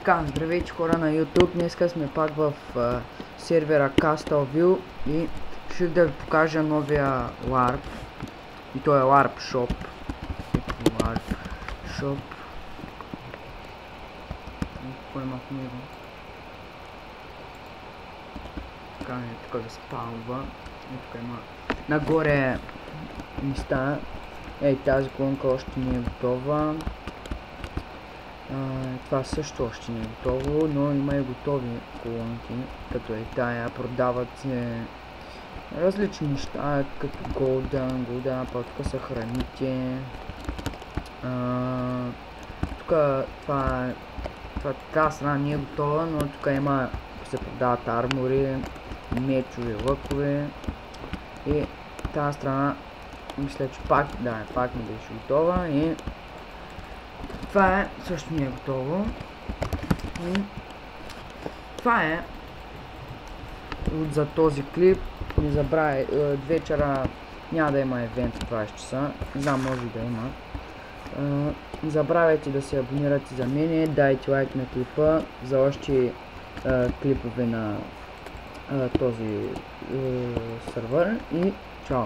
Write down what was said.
Така, здравейте хора на YouTube, днеска сме пак в сервера Castleville и ще да ви покажа новия LARP. И то е LARP Shop. LARP Shop. Какво има в него? Така е, тук да спалва. И тук има нагоре места. Ей, тази колонка още не е готова. Това също още не е готово, но има и готови колонки, като е тая. Продават се различни неща, като голда, па тук са храните. Тук тази страна не е готова, но тук има, се продават армори, мечове, лъкове. И тази страна, мисля, че пак не беше готова. И това е, също не е готово. Това е за този клип. Не забравяй, вечера няма да има евент в 20 часа. Не знам, може да има. Не забравяйте да се абонирате за мене, дайте лайк на клипа за още клипове на този сервер и чао!